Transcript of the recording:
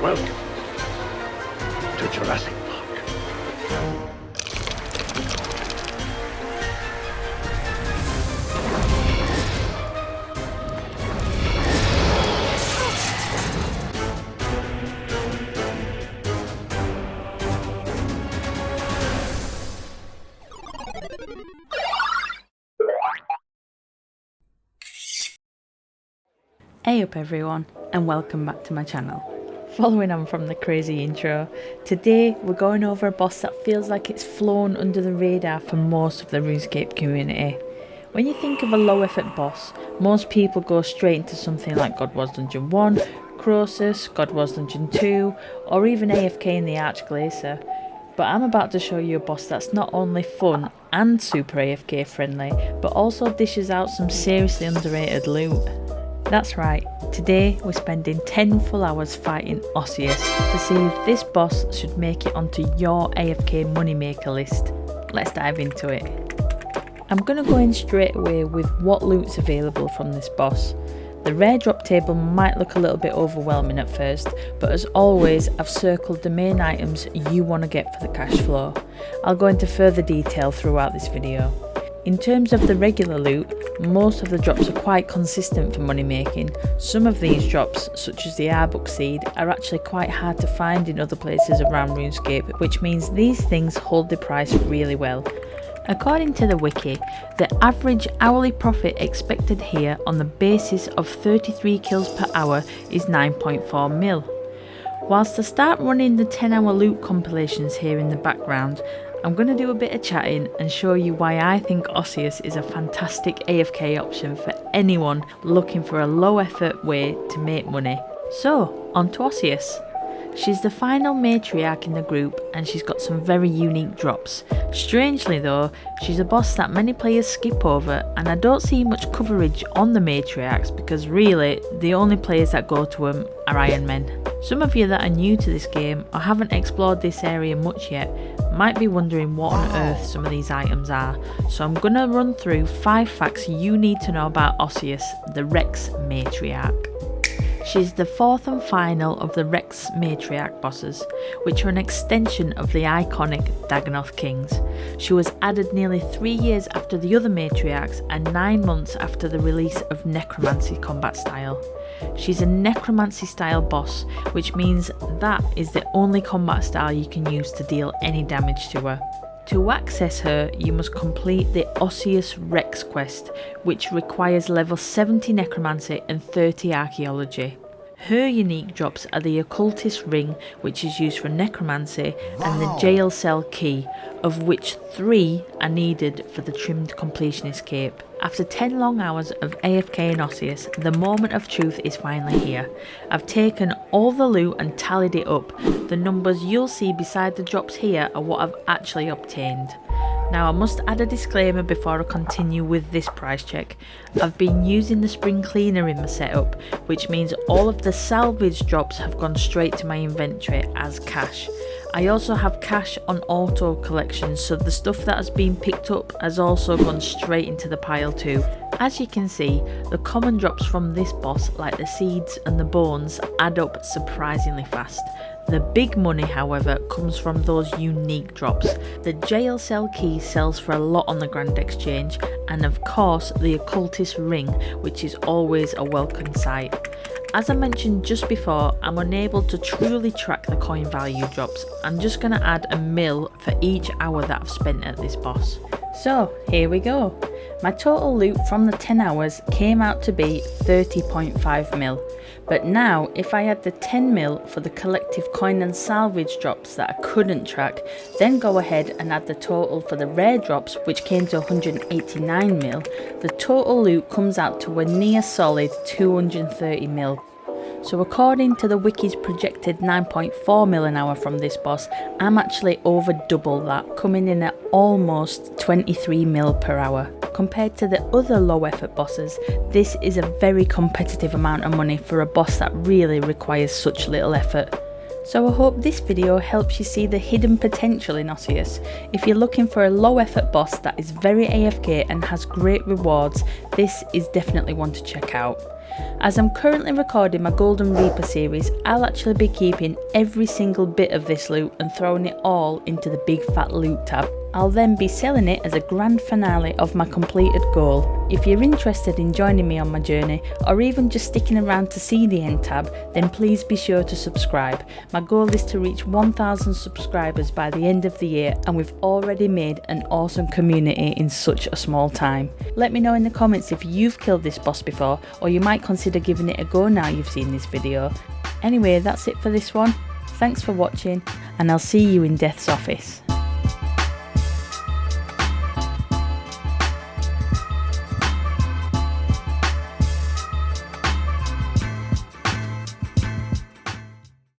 Welcome to Jurassic Park. Hey up everyone, and welcome back to my channel. Following on from the crazy intro, today we're going over a boss that feels like it's flown under the radar for most of the RuneScape community. When you think of a low effort boss, most people go straight into something like God Wars Dungeon 1, Osseous, God Wars Dungeon 2, or even AFK in the Archglacier. But I'm about to show you a boss that's not only fun and super AFK friendly, but also dishes out some seriously underrated loot. That's right, today we're spending 10 full hours fighting Osseous to see if this boss should make it onto your AFK moneymaker list. Let's dive into it. I'm going to go in straight away with what loot's available from this boss. The rare drop table might look a little bit overwhelming at first, but as always I've circled the main items you want to get for the cash flow. I'll go into further detail throughout this video. In terms of the regular loot, most of the drops are quite consistent for money making. Some of these drops, such as the Arbok seed, are actually quite hard to find in other places around RuneScape, which means these things hold the price really well. According to the wiki, the average hourly profit expected here on the basis of 33 kills per hour is 9.4 mil. Whilst I start running the 10-hour loot compilations here in the background, I'm going to do a bit of chatting and show you why I think Osseous is a fantastic AFK option for anyone looking for a low effort way to make money. So, on to Osseous. She's the final matriarch in the group and she's got some very unique drops. Strangely though, she's a boss that many players skip over and I don't see much coverage on the matriarchs because really the only players that go to them are Iron Men. Some of you that are new to this game or haven't explored this area much yet might be wondering what on earth some of these items are, so I'm going to run through 5 facts you need to know about Osseous, the Rex Matriarch. She's the 4th and final of the Rex Matriarch bosses, which are an extension of the iconic Dagonoth Kings. She was added nearly 3 years after the other matriarchs and 9 months after the release of Necromancy combat style. She's a Necromancy style boss, which means that is the only combat style you can use to deal any damage to her. To access her, you must complete the Osseous Rex quest, which requires level 70 Necromancy and 30 Archaeology. Her unique drops are the Occultist Ring, which is used for Necromancy, and the Jail Cell Key, of which 3 are needed for the Trimmed Completionist Cape. After 10 long hours of AFK in Osseous, the moment of truth is finally here. I've taken all the loot and tallied it up. The numbers you'll see beside the drops here are what I've actually obtained. Now I must add a disclaimer before I continue with this price check. I've been using the spring cleaner in my setup, which means all of the salvage drops have gone straight to my inventory as cash. I also have cash on auto collections, so the stuff that has been picked up has also gone straight into the pile too. As you can see, the common drops from this boss, like the seeds and the bones, add up surprisingly fast. The big money, however, comes from those unique drops. The Jail Cell Key sells for a lot on the Grand Exchange, and of course the Occultist Ring, which is always a welcome sight. As I mentioned just before, I'm unable to truly track the coin value drops. I'm just going to add a mil for each hour that I've spent at this boss. So here we go. My total loot from the 10 hours came out to be 30.5 mil. But now if I add the 10 mil for the collective coin and salvage drops that I couldn't track, then go ahead and add the total for the rare drops, which came to 189 mil, the total loot comes out to a near solid 230 mil. So according to the wiki's projected 9.4 mil an hour from this boss, I'm actually over double that, coming in at almost 23 mil per hour. Compared to the other low effort bosses, this is a very competitive amount of money for a boss that really requires such little effort. So I hope this video helps you see the hidden potential in Osseous. If you're looking for a low effort boss that is very AFK and has great rewards, this is definitely one to check out. As I'm currently recording my Golden Reaper series, I'll actually be keeping every single bit of this loot and throwing it all into the big fat loot tab. I'll then be selling it as a grand finale of my completed goal. If you're interested in joining me on my journey, or even just sticking around to see the end tab, then please be sure to subscribe. My goal is to reach 1,000 subscribers by the end of the year, and we've already made an awesome community in such a small time. Let me know in the comments if you've killed this boss before, or you might consider giving it a go now you've seen this video. Anyway, that's it for this one. Thanks for watching, and I'll see you in Death's office.